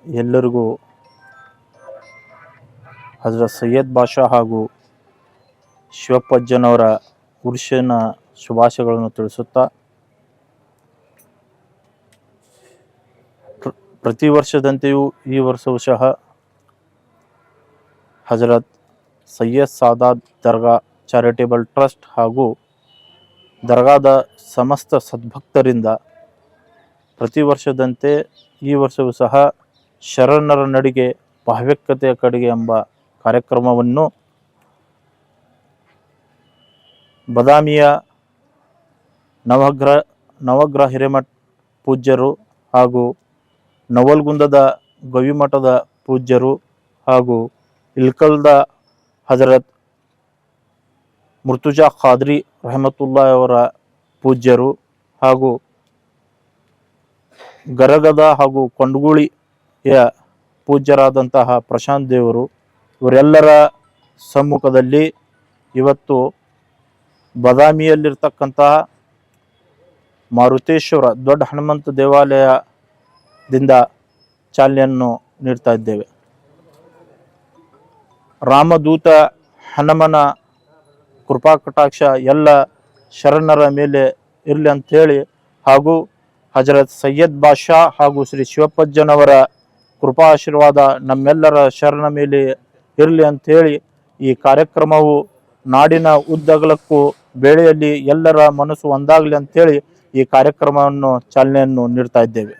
ಎಲ್ಲರಿಗೂ ಹಜರತ್ ಸೈಯದ್ ಬಾಷಾ ಹಾಗೂ ಶಿವಪ್ಪಜ್ಜನವರ ಉರ್ಷಿನ ಶುಭಾಶಯಗಳನ್ನು ತಿಳಿಸುತ್ತಾ, ಪ್ರತಿ ವರ್ಷದಂತೆಯೂ ಈ ವರ್ಷವೂ ಸಹ ಹಜರತ್ ಸೈಯದ್ ಸಾದಾತ್ ದರ್ಗಾ ಚಾರಿಟೇಬಲ್ ಟ್ರಸ್ಟ್ ಹಾಗೂ ದರ್ಗಾದ ಸಮಸ್ತ ಸದ್ಭಕ್ತರಿಂದ ಪ್ರತಿ ವರ್ಷದಂತೆ ಈ ವರ್ಷವೂ ಸಹ ಶರಣರ ನಡಿಗೆ ಭಾವ್ಯಕತೆಯ ಕಡೆಗೆ ಎಂಬ ಕಾರ್ಯಕ್ರಮವನ್ನು ಬದಾಮಿಯ ನವಗ್ರಹ ಹಿರೇಮಠ ಪೂಜ್ಯರು ಹಾಗೂ ನವಲ್ಗುಂದದ ಗವಿಮಠದ ಪೂಜ್ಯರು ಹಾಗೂ ಇಲ್ಕಲ್ದ ಹಜರತ್ ಮುರ್ತುಜಾ ಖಾದ್ರಿ ರಹಮತುಲ್ಲಾ ಅವರ ಪೂಜ್ಯರು ಹಾಗೂ ಗರಗದ ಹಾಗೂ ಕೊಂಡಗುಳಿಯ ಪೂಜ್ಯರಾದಂತಹ ಪ್ರಶಾಂತ್ ದೇವರು ಇವರೆಲ್ಲರ ಸಮ್ಮುಖದಲ್ಲಿ ಇವತ್ತು ಬದಾಮಿಯಲ್ಲಿರ್ತಕ್ಕಂತಹ ಮಾರುತೇಶ್ವರ ದೊಡ್ಡ ಹನುಮಂತ ದೇವಾಲಯದಿಂದ ಚಾಲನೆಯನ್ನು ನೀಡ್ತಾ ಇದ್ದೇವೆ. ರಾಮದೂತ ಹನುಮನ ಕೃಪಾ ಕಟಾಕ್ಷ ಎಲ್ಲ ಶರಣರ ಮೇಲೆ ಇರಲಿ ಅಂಥೇಳಿ ಹಾಗೂ ಹಜರತ್ ಸೈಯದ್ ಬಾಷಾ ಹಾಗೂ ಶ್ರೀ ಶಿವಪ್ಪಜ್ಜನವರ ಕೃಪಾ ಆಶೀರ್ವಾದ ನಮ್ಮೆಲ್ಲರ ಶರಣ ಮೇಲೆ ಇರಲಿ ಅಂಥೇಳಿ ಈ ಕಾರ್ಯಕ್ರಮವು ನಾಡಿನ ಉದ್ದಗಲಕ್ಕೂ ಬೇಳೆಯಲ್ಲಿ ಎಲ್ಲರ ಮನಸ್ಸು ಒಂದಾಗಲಿ ಅಂಥೇಳಿ ಈ ಕಾರ್ಯಕ್ರಮವನ್ನು ಚಾಲನೆಯನ್ನು ನೀಡ್ತಾ ಇದ್ದೇವೆ.